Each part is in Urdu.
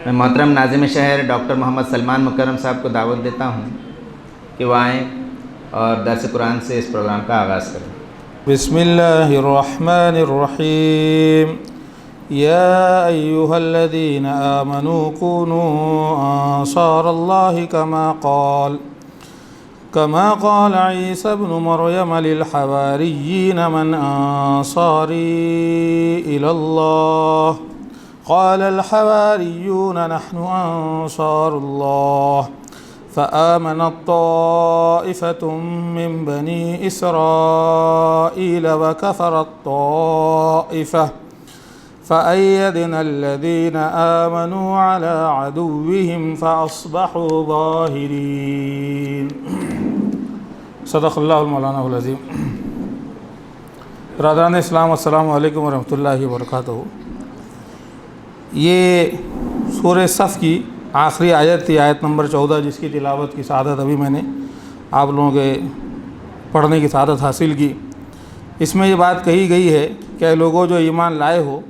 میں محترم ناظم شہر ڈاکٹر محمد سلمان مکرم صاحب کو دعوت دیتا ہوں کہ وہ آئیں اور درس قرآن سے اس پروگرام کا آغاز کریں۔ بسم اللہ الرحمن الرحیم یا ایہا الذین آمنوا کونوا انصار اللہ كما قال عیسی ابن مریم للحواریین من انصاری الی اللہ قال الحواریون نحن انصار اللہ فآمنت طائفة من بني إسرائيل وكفرت طائفة فأيدنا الذين آمنوا على عدوهم فأصبحوا ظاهرين صدق اللہ المولانا العظیم۔ برادران اسلام، السلام علیکم ورحمۃ اللہ وبرکاتہ۔ یہ سورہ صف کی آخری آیت تھی، آیت نمبر 14، جس کی تلاوت کی سعادت ابھی میں نے آپ لوگوں کے پڑھنے کی سعادت حاصل کی۔ اس میں یہ بات کہی گئی ہے کہ لوگوں جو ایمان لائے ہو،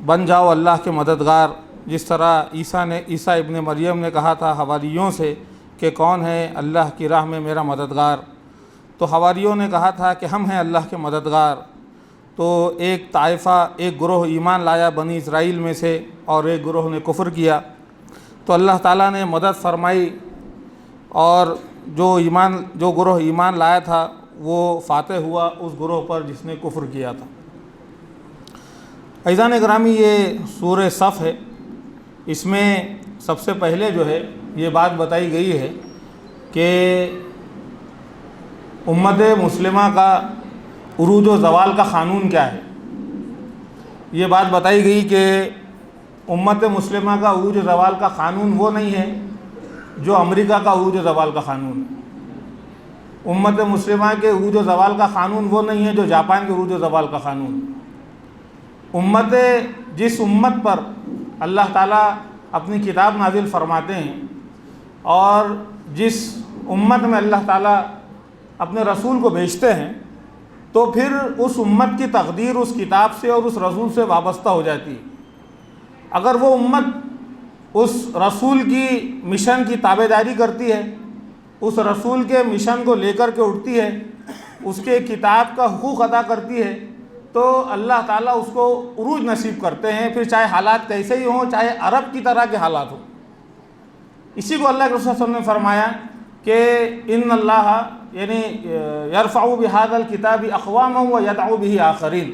بن جاؤ اللہ کے مددگار، جس طرح عیسیٰ ابن مریم نے کہا تھا حواریوں سے کہ کون ہے اللہ کی راہ میں میرا مددگار، تو حواریوں نے کہا تھا کہ ہم ہیں اللہ کے مددگار۔ تو ایک طائفہ، ایک گروہ ایمان لایا بنی اسرائیل میں سے، اور ایک گروہ نے کفر کیا، تو اللہ تعالیٰ نے مدد فرمائی، اور جو گروہ ایمان لایا تھا وہ فاتح ہوا اس گروہ پر جس نے کفر کیا تھا۔ عزیزان گرامی، یہ سورہ صف ہے۔ اس میں سب سے پہلے جو ہے یہ بات بتائی گئی ہے کہ امت مسلمہ کا عروج و زوال کا قانون کیا ہے۔ یہ بات بتائی گئی کہ امت مسلمہ کا عروج و زوال کا قانون وہ نہیں ہے جو امریکہ کا عروج و زوال کا قانون ہے۔ امت مسلمہ کے عروج و زوال کا قانون وہ نہیں ہے جو جاپان کے عروج و زوال کا قانون ہے۔ جس امت پر اللہ تعالیٰ اپنی کتاب نازل فرماتے ہیں، اور جس امت میں اللہ تعالیٰ اپنے رسول کو بھیجتے ہیں، تو پھر اس امت کی تقدیر اس کتاب سے اور اس رسول سے وابستہ ہو جاتی ہے۔ اگر وہ امت اس رسول کی مشن کی تابعداری کرتی ہے، اس رسول کے مشن کو لے کر کے اٹھتی ہے، اس کے کتاب کا حقوق ادا کرتی ہے، تو اللہ تعالیٰ اس کو عروج نصیب کرتے ہیں، پھر چاہے حالات کیسے ہی ہوں، چاہے عرب کی طرح کے حالات ہوں۔ اسی کو اللہ کے رسول صلی اللہ علیہ وسلم نے فرمایا کہ ان اللہ یعنی یرفع بہذا الکتاب اقواما ویدع بہ آخرین،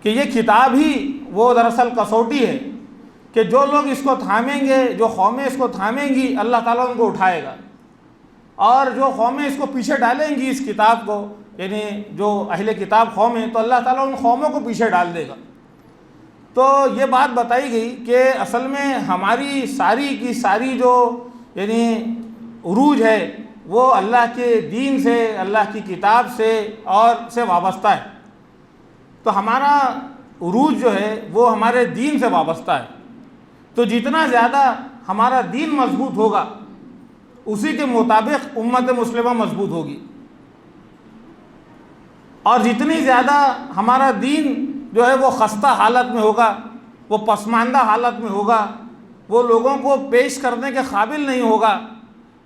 کہ یہ کتاب ہی وہ دراصل کسوٹی ہے کہ جو لوگ اس کو تھامیں گے، جو قومیں اس کو تھامیں گی، اللہ تعالیٰ ان کو اٹھائے گا، اور جو قومیں اس کو پیچھے ڈالیں گی اس کتاب کو، یعنی جو اہل کتاب قوم ہیں، تو اللہ تعالیٰ ان قوموں کو پیچھے ڈال دے گا۔ تو یہ بات بتائی گئی کہ اصل میں ہماری ساری کی ساری جو یعنی عروج ہے وہ اللہ کے دین سے، اللہ کی کتاب سے اور سے وابستہ ہے۔ تو ہمارا عروج جو ہے وہ ہمارے دین سے وابستہ ہے۔ تو جتنا زیادہ ہمارا دین مضبوط ہوگا، اسی کے مطابق امت مسلمہ مضبوط ہوگی، اور جتنی زیادہ ہمارا دین جو ہے وہ خستہ حالت میں ہوگا، وہ پسماندہ حالت میں ہوگا، وہ لوگوں کو پیش کرنے کے قابل نہیں ہوگا،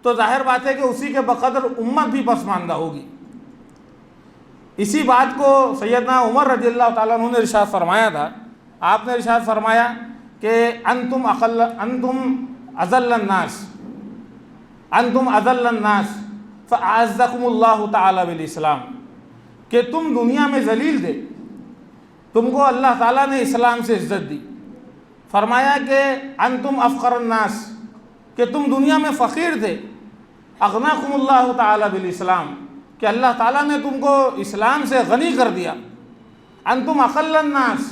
تو ظاہر بات ہے کہ اسی کے بقدر امت بھی پسماندہ ہوگی۔ اسی بات کو سیدنا عمر رضی اللہ تعالیٰ عنہ نے ارشاد فرمایا تھا۔ آپ نے ارشاد فرمایا کہ انتم اذل الناس فاعزکم اللہ تعالی بالاسلام، کہ تم دنیا میں ذلیل تھے، تم کو اللہ تعالیٰ نے اسلام سے عزت دی۔ فرمایا کہ انتم افقر الناس، کہ تم دنیا میں فقیر تھے، اغناکم اللہ تعالی بالاسلام، کہ اللہ تعالیٰ نے تم کو اسلام سے غنی کر دیا۔ انتم اقل الناس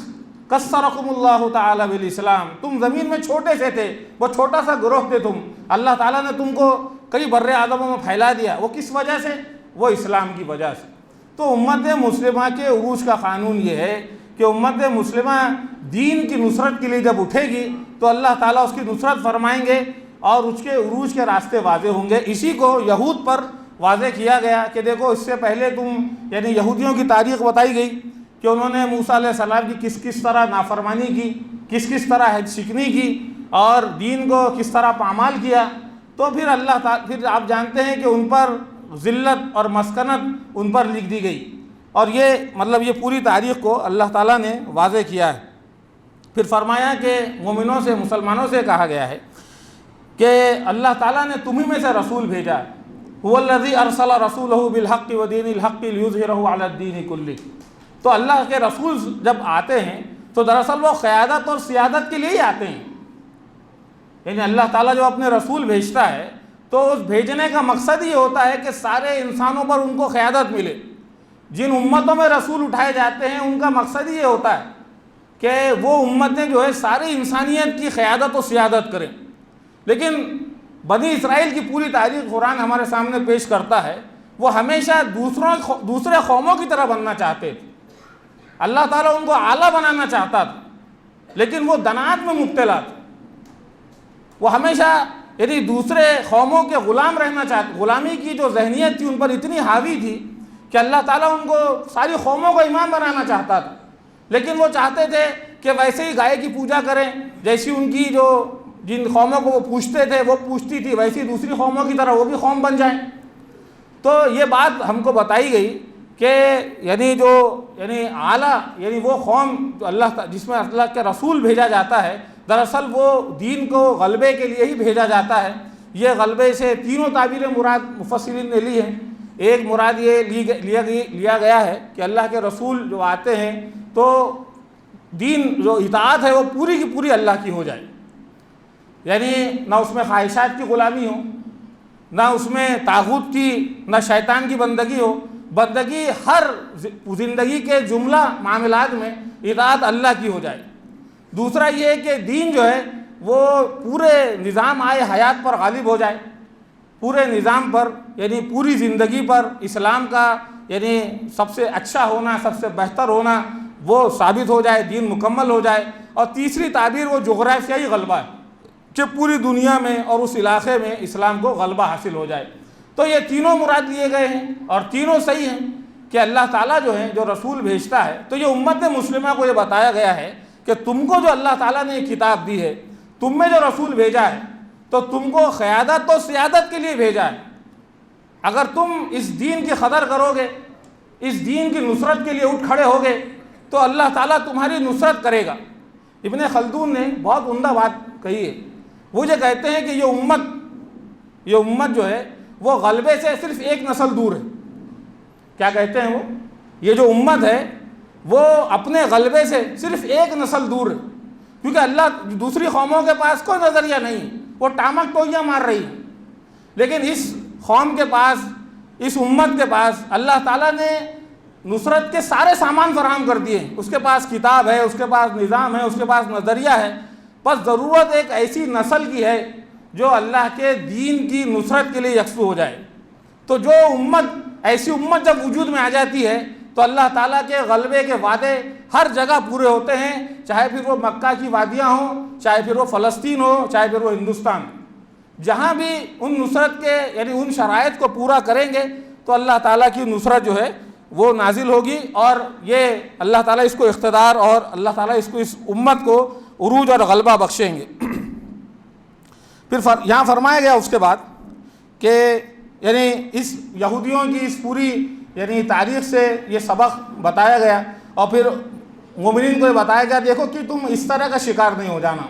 کسرکم اللہ تعالی بالاسلام، تم زمین میں چھوٹے سے تھے، وہ چھوٹا سا گروہ تھے تم، اللہ تعالیٰ نے تم کو کئی بر اعظموں میں پھیلا دیا۔ وہ کس وجہ سے؟ وہ اسلام کی وجہ سے۔ تو امت مسلمہ کے عروج کا قانون یہ ہے کہ امت مسلمہ دین کی نصرت کے لیے جب اٹھے گی تو اللہ تعالیٰ اس کی نصرت فرمائیں گے اور اس کے عروج کے راستے واضح ہوں گے۔ اسی کو یہود پر واضح کیا گیا کہ دیکھو اس سے پہلے یعنی یہودیوں کی تاریخ بتائی گئی کہ انہوں نے موسیٰ علیہ السلام کی کس کس طرح نافرمانی کی، کس کس طرح حد شکنی کی، اور دین کو کس طرح پامال کیا، تو پھر پھر آپ جانتے ہیں کہ ان پر ذلت اور مسکنت ان پر لکھ دی گئی، اور یہ مطلب یہ پوری تاریخ کو اللہ تعالیٰ نے واضح کیا ہے۔ پھر فرمایا کہ مومنوں سے، مسلمانوں سے کہا گیا ہے کہ اللہ تعالیٰ نے تمہیں میں سے رسول بھیجا ہے، هو الذی ارسل رسولہ بالحق ودین الحق لیظہرہ علی الدین کلہ۔ تو اللہ کے رسول جب آتے ہیں تو دراصل وہ قیادت اور سیادت کے لیے ہی آتے ہیں، یعنی اللہ تعالیٰ جو اپنے رسول بھیجتا ہے تو اس بھیجنے کا مقصد یہ ہوتا ہے کہ سارے انسانوں پر ان کو قیادت ملے۔ جن امتوں میں رسول اٹھائے جاتے ہیں ان کا مقصد یہ ہوتا ہے کہ وہ امتیں جو ہے ساری انسانیت کی قیادت و سیادت کریں، لیکن بنی اسرائیل کی پوری تاریخ قرآن ہمارے سامنے پیش کرتا ہے، وہ ہمیشہ دوسرے قوموں کی طرح بننا چاہتے تھے۔ اللہ تعالیٰ ان کو اعلیٰ بنانا چاہتا تھا، لیکن وہ دنات میں مبتلا تھے، وہ ہمیشہ یعنی دوسرے قوموں کے غلام رہنا چاہتے، غلامی کی جو ذہنیت تھی ان پر اتنی حاوی تھی کہ اللہ تعالیٰ ان کو ساری قوموں کو امام بنانا چاہتا تھا، لیکن وہ چاہتے تھے کہ ویسے ہی گائے کی پوجا کریں جیسی ان کی جن قوموں کو وہ پوجتے تھے وہ پوجتی تھی، ویسی دوسری قوموں کی طرح وہ بھی قوم بن جائیں۔ تو یہ بات ہم کو بتائی گئی کہ یعنی اعلیٰ یعنی وہ قوم جو جس میں اللہ کے رسول بھیجا جاتا ہے، دراصل وہ دین کو غلبے کے لیے ہی بھیجا جاتا ہے۔ یہ غلبے سے تینوں تعبیریں مراد مفسرین نے لی ہیں۔ ایک مراد یہ لیا گیا ہے کہ اللہ کے رسول جو آتے ہیں تو دین جو اطاعت ہے وہ پوری کی پوری اللہ کی ہو جائے، یعنی نہ اس میں خواہشات کی غلامی ہو، نہ اس میں طاغوت کی، نہ شیطان کی بندگی ہو، بندگی ہر زندگی کے جملہ معاملات میں اطاعت اللہ کی ہو جائے۔ دوسرا یہ ہے کہ دین جو ہے وہ پورے نظام آئے حیات پر غالب ہو جائے، پورے نظام پر یعنی پوری زندگی پر اسلام کا یعنی سب سے اچھا ہونا، سب سے بہتر ہونا وہ ثابت ہو جائے، دین مکمل ہو جائے۔ اور تیسری تعبیر وہ جغرافیائی غلبہ ہے کہ پوری دنیا میں اور اس علاقے میں اسلام کو غلبہ حاصل ہو جائے۔ تو یہ تینوں مراد لیے گئے ہیں اور تینوں صحیح ہیں کہ اللہ تعالیٰ جو ہے جو رسول بھیجتا ہے، تو یہ امت مسلمہ کو یہ بتایا گیا ہے کہ تم کو جو اللہ تعالیٰ نے یہ کتاب دی ہے، تم میں جو رسول بھیجا ہے تو تم کو قیادت و سیادت کے لیے بھیجا ہے۔ اگر تم اس دین کی قدر کرو گے، اس دین کی نصرت کے لیے اٹھ کھڑے ہوگے تو اللہ تعالیٰ تمہاری نصرت کرے گا۔ ابن خلدون نے بہت عمدہ بات کہی ہے، وہ یہ کہتے ہیں کہ یہ امت جو ہے وہ غلبے سے صرف ایک نسل دور ہے۔ کیا کہتے ہیں وہ؟ یہ جو امت ہے وہ اپنے غلبے سے صرف ایک نسل دور ہے، کیونکہ اللہ دوسری قوموں کے پاس کوئی نظریہ نہیں، وہ ٹامک ٹوئیاں مار رہی ہے، لیکن اس قوم کے پاس، اس امت کے پاس اللہ تعالیٰ نے نصرت کے سارے سامان فراہم کر دیے ہیں۔ اس کے پاس کتاب ہے، اس کے پاس نظام ہے، اس کے پاس نظریہ ہے، بس ضرورت ایک ایسی نسل کی ہے جو اللہ کے دین کی نصرت کے لیے یکسو ہو جائے۔ تو جو ایسی امت جب وجود میں آ جاتی ہے تو اللہ تعالیٰ کے غلبے کے وعدے ہر جگہ پورے ہوتے ہیں، چاہے پھر وہ مکہ کی وادیاں ہوں، چاہے پھر وہ فلسطین ہو، چاہے پھر وہ ہندوستان، جہاں بھی ان نصرت کے یعنی ان شرائط کو پورا کریں گے تو اللہ تعالیٰ کی نصرت جو ہے وہ نازل ہوگی، اور یہ اللہ تعالیٰ اس کو اقتدار اور اللہ تعالیٰ اس امت کو عروج اور غلبہ بخشیں گے۔ پھر یہاں فرمایا گیا اس کے بعد کہ یعنی اس یہودیوں کی اس پوری یعنی تاریخ سے یہ سبق بتایا گیا، اور پھر مومنین کو یہ بتایا گیا دیکھو کہ تم اس طرح کا شکار نہیں ہو جانا۔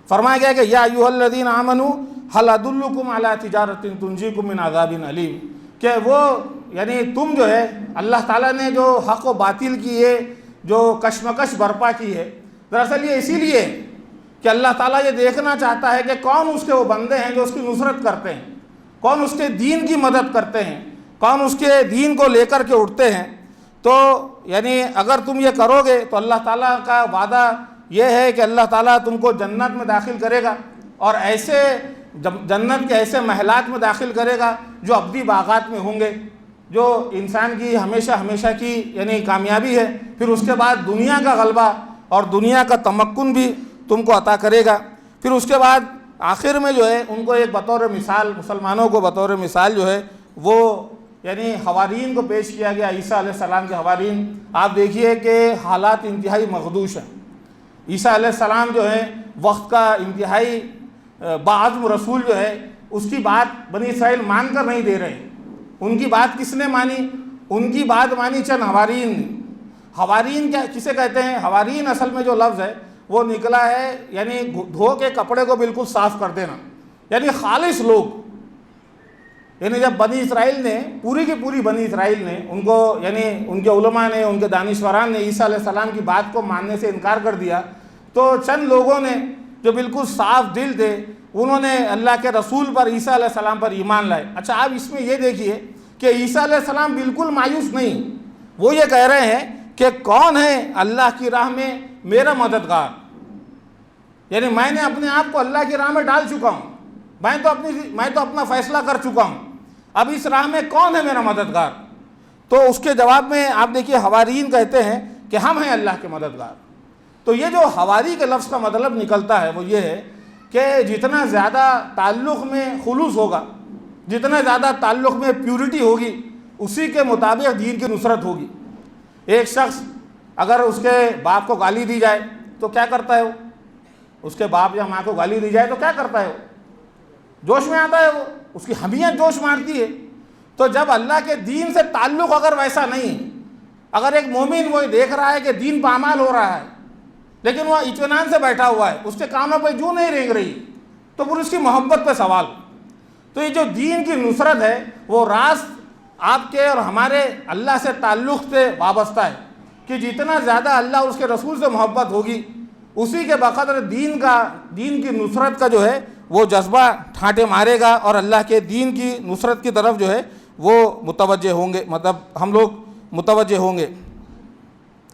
فرمایا گیا کہ یا ایھا الذین آمنوا ھل ادلکم علی تجارۃ تنجیکم من عذاب علیم، کہ وہ یعنی تم جو ہے اللہ تعالیٰ نے جو حق و باطل کی یہ جو کشمکش برپا کی ہے، دراصل یہ اسی لیے کہ اللہ تعالیٰ یہ دیکھنا چاہتا ہے کہ کون اس کے وہ بندے ہیں جو اس کی نصرت کرتے ہیں، کون اس کے دین کی مدد کرتے ہیں، کون اس کے دین کو لے کر کے اٹھتے ہیں۔ تو یعنی اگر تم یہ کرو گے تو اللہ تعالیٰ کا وعدہ یہ ہے کہ اللہ تعالیٰ تم کو جنت میں داخل کرے گا، اور ایسے جنت کے ایسے محلات میں داخل کرے گا جو ابدی باغات میں ہوں گے، جو انسان کی ہمیشہ کی یعنی کامیابی ہے۔ پھر اس کے بعد دنیا کا غلبہ اور دنیا کا تمکن بھی تم کو عطا کرے گا۔ پھر اس کے بعد آخر میں جو ہے ان کو ایک بطور مثال، مسلمانوں کو بطور مثال جو ہے وہ یعنی حوارین کو پیش کیا گیا، عیسیٰ علیہ السلام کے حوارین۔ آپ دیکھیے کہ حالات انتہائی مخدوش ہیں، عیسیٰ علیہ السلام جو ہے وقت کا انتہائی باعزم رسول جو ہے، اس کی بات بنی اسرائیل مان کر نہیں دے رہے ہیں۔ ان کی بات کس نے مانی؟ ان کی بات مانی چند حوارین نے۔ حوارین کیا کسے کہتے ہیں؟ حوارین اصل میں جو لفظ ہے وہ نکلا ہے یعنی دھو کے کپڑے کو بالکل صاف کر دینا، یعنی خالص لوگ۔ یعنی جب بنی اسرائیل نے پوری کی پوری بنی اسرائیل نے ان کو یعنی ان کے علماء نے، ان کے دانشوران نے عیسیٰ علیہ السلام کی بات کو ماننے سے انکار کر دیا، تو چند لوگوں نے جو بالکل صاف دل تھے انہوں نے اللہ کے رسول پر، عیسیٰ علیہ السلام پر ایمان لائے۔ اچھا آپ اس میں یہ دیکھیے کہ عیسیٰ علیہ السلام بالکل مایوس نہیں، وہ یہ کہہ رہے ہیں کہ کون ہے اللہ کی راہ میں میرا مددگار؟ یعنی میں نے اپنے آپ کو اللہ کی راہ میں ڈال چکا ہوں، میں تو اپنا فیصلہ کر چکا ہوں، اب اس راہ میں کون ہے میرا مددگار؟ تو اس کے جواب میں آپ دیکھیے حوارین کہتے ہیں کہ ہم ہیں اللہ کے مددگار۔ تو یہ جو حواری کے لفظ کا مطلب نکلتا ہے وہ یہ ہے کہ جتنا زیادہ تعلق میں خلوص ہوگا، جتنا زیادہ تعلق میں پیورٹی ہوگی، اسی کے مطابق دین کی نصرت ہوگی۔ ایک شخص اگر اس کے باپ کو گالی دی جائے تو کیا کرتا ہے وہ؟ اس کے باپ یا ماں کو گالی دی جائے تو کیا کرتا ہے وہ؟ جوش میں آتا ہے، وہ اس کی حمیت جوش مارتی ہے۔ تو جب اللہ کے دین سے تعلق اگر ویسا نہیں، اگر ایک مومن وہ دیکھ رہا ہے کہ دین پامال ہو رہا ہے لیکن وہ اطمینان سے بیٹھا ہوا ہے، اس کے کانوں پہ جو نہیں رینگ رہی، تو پھر اس کی محبت پہ سوال۔ تو یہ جو دین کی نصرت ہے وہ راست آپ کے اور ہمارے اللہ سے تعلق سے وابستہ ہے کہ جتنا زیادہ اللہ اور اس کے رسول سے محبت ہوگی، اسی کے بقدر دین کی نصرت کا جو ہے وہ جذبہ ٹھانٹے مارے گا اور اللہ کے دین کی نصرت کی طرف جو ہے وہ متوجہ ہوں گے، مطلب ہم لوگ متوجہ ہوں گے۔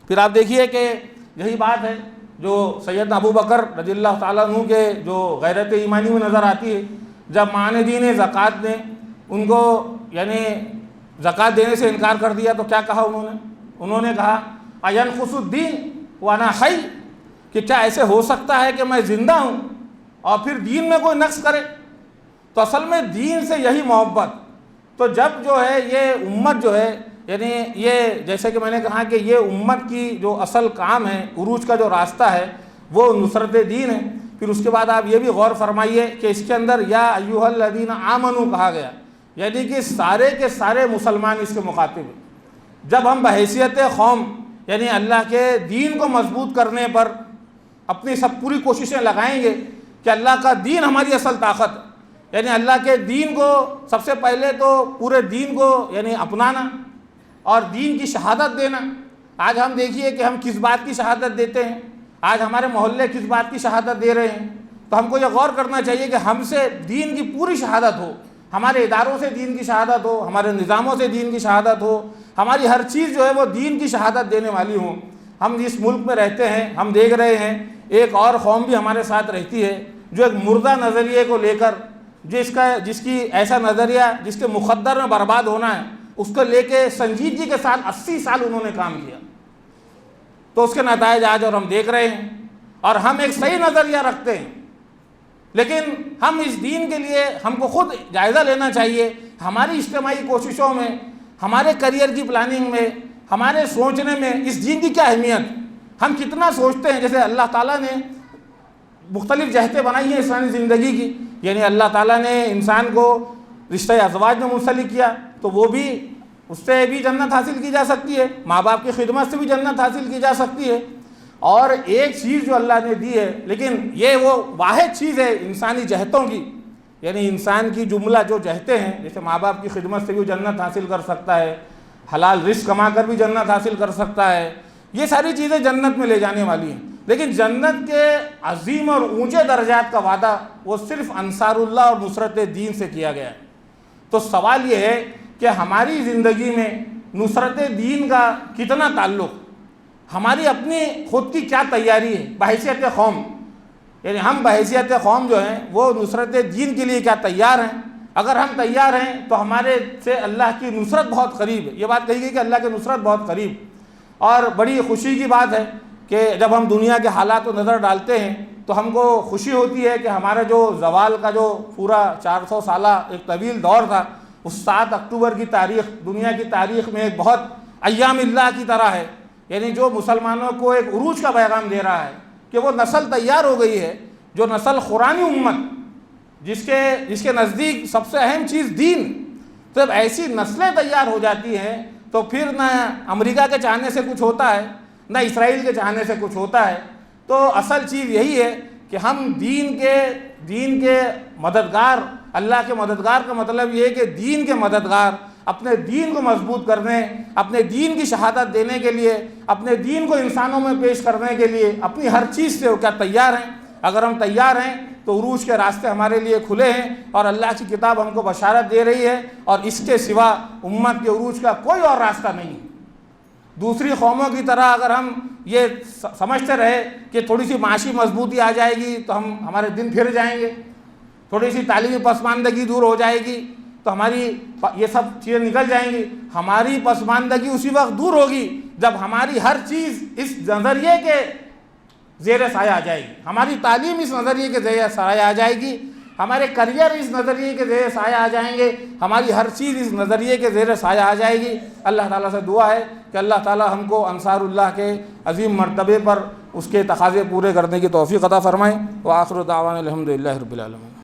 پھر آپ دیکھیے کہ یہی بات ہے جو سیدنا ابو بکر رضی اللہ تعالیٰ عنہ کے جو غیرت ایمانی میں نظر آتی ہے، جب معاندین زکوٰۃ نے ان کو یعنی زکوٰۃ دینے سے انکار کر دیا تو کیا کہا انہوں نے کہا اَيَنْقُصُ الدِّينُ وَأَنَا حَيٌّ، کہ کیا ایسے ہو سکتا ہے کہ میں زندہ ہوں اور پھر دین میں کوئی نقص کرے؟ تو اصل میں دین سے یہی محبت۔ تو جب جو ہے یہ امت جو ہے یعنی یہ جیسے کہ میں نے کہا کہ یہ امت کی جو اصل کام ہے، عروج کا جو راستہ ہے وہ نصرت دین ہے۔ پھر اس کے بعد آپ یہ بھی غور فرمائیے کہ اس کے اندر یا ایھا الذین آمنوا کہا گیا، یعنی کہ سارے کے سارے مسلمان اس کے مخاطب ہیں۔ جب ہم بحیثیت قوم یعنی اللہ کے دین کو مضبوط کرنے پر اپنی سب پوری کوششیں لگائیں گے کہ اللہ کا دین ہماری اصل طاقت ہے، یعنی اللہ کے دین کو سب سے پہلے تو پورے دین کو یعنی اپنانا اور دین کی شہادت دینا۔ آج ہم دیکھیے کہ ہم کس بات کی شہادت دیتے ہیں، آج ہمارے محلے کس بات کی شہادت دے رہے ہیں۔ تو ہم کو یہ غور کرنا چاہیے کہ ہم سے دین کی پوری شہادت ہو، ہمارے اداروں سے دین کی شہادت ہو، ہمارے نظاموں سے دین کی شہادت ہو، ہماری ہر چیز جو ہے وہ دین کی شہادت دینے والی ہوں۔ ہم جس ملک میں رہتے ہیں ہم دیکھ رہے ہیں ایک اور قوم بھی ہمارے ساتھ رہتی ہے جو ایک مردہ نظریے کو لے کر جس کی ایسا نظریہ جس کے مقدر میں برباد ہونا ہے اس کو لے کے سنجیدگی کے ساتھ 80 سال انہوں نے کام کیا، تو اس کے نتائج آج اور ہم دیکھ رہے ہیں۔ اور ہم ایک صحیح نظریہ رکھتے ہیں، لیکن ہم اس دین کے لیے ہم کو خود جائزہ لینا چاہیے، ہماری اجتماعی کوششوں میں، ہمارے کریئر کی پلاننگ میں، ہمارے سوچنے میں اس دین کی کیا اہمیت، ہم کتنا سوچتے ہیں۔ جیسے اللہ تعالیٰ نے مختلف جہتیں بنائی ہیں انسانی زندگی کی، یعنی اللہ تعالیٰ نے انسان کو رشتہ ازواج میں منسلک کیا تو وہ بھی اس سے بھی جنت حاصل کی جا سکتی ہے، ماں باپ کی خدمت سے بھی جنت حاصل کی جا سکتی ہے۔ اور ایک چیز جو اللہ نے دی ہے، لیکن یہ وہ واحد چیز ہے انسانی جہتوں کی، یعنی انسان کی جملہ جو جہتیں ہیں، جیسے ماں باپ کی خدمت سے بھی جنت حاصل کر سکتا ہے، حلال رزق کما کر بھی جنت حاصل کر سکتا ہے، یہ ساری چیزیں جنت میں لے جانے والی ہیں۔ لیکن جنت کے عظیم اور اونچے درجات کا وعدہ وہ صرف انصار اللہ اور نصرت دین سے کیا گیا ہے۔ تو سوال یہ ہے کہ ہماری زندگی میں نصرت دین کا کتنا تعلق، ہماری اپنی خود کی کیا تیاری ہے بحیثیت قوم، یعنی ہم بحیثیت قوم جو ہیں وہ نصرت دین کے لیے کیا تیار ہیں؟ اگر ہم تیار ہیں تو ہمارے سے اللہ کی نصرت بہت قریب ہے۔ یہ بات کہی گئی کہ اللہ کی نصرت بہت قریب، اور بڑی خوشی کی بات ہے کہ جب ہم دنیا کے حالات کو نظر ڈالتے ہیں تو ہم کو خوشی ہوتی ہے کہ ہمارا جو زوال کا جو پورا 400 سالہ ایک طویل دور تھا، اس 7 اکتوبر کی تاریخ دنیا کی تاریخ میں ایک بہت ایام اللہ کی طرح ہے، یعنی جو مسلمانوں کو ایک عروج کا پیغام دے رہا ہے، کہ وہ نسل تیار ہو گئی ہے، جو نسل قرآنی امت، جس کے نزدیک سب سے اہم چیز دین، تو جب ایسی نسلیں تیار ہو جاتی ہیں تو پھر نہ امریکہ کے چاہنے سے کچھ ہوتا ہے، نہ اسرائیل کے چاہنے سے کچھ ہوتا ہے۔ تو اصل چیز یہی ہے کہ ہم دین کے مددگار، اللہ کے مددگار کا مطلب یہ ہے کہ دین کے مددگار، اپنے دین کو مضبوط کرنے، اپنے دین کی شہادت دینے کے لیے، اپنے دین کو انسانوں میں پیش کرنے کے لیے اپنی ہر چیز سے کیا تیار ہیں؟ اگر ہم تیار ہیں تو عروج کے راستے ہمارے لیے کھلے ہیں، اور اللہ کی کتاب ہم کو بشارت دے رہی ہے، اور اس کے سوا امت کے عروج کا کوئی اور راستہ نہیں ہے۔ دوسری قوموں کی طرح اگر ہم یہ سمجھتے رہے کہ تھوڑی سی معاشی مضبوطی آ جائے گی تو ہمارے دن پھر جائیں گے، تھوڑی سی تعلیمی پسماندگی دور ہو جائے گی تو ہماری یہ سب چیزیں نکل جائیں گی، ہماری پسماندگی اسی وقت دور ہوگی جب ہماری ہر چیز اس نظریے کے زیر سایہ آ جائے گی، ہماری تعلیم اس نظریے کے زیر سایہ آ جائے گی، ہمارے کریئر اس نظریے کے زیر سایہ آ جائیں گے، ہماری ہر چیز اس نظریے کے زیر سایہ آ جائے گی۔ اللہ تعالیٰ سے دعا ہے کہ اللہ تعالیٰ ہم کو انصار اللہ کے عظیم مرتبے پر اس کے تقاضے پورے کرنے کی توفیق عطا فرمائے۔ وآخر دعوانا الحمدللہ رب العالمین۔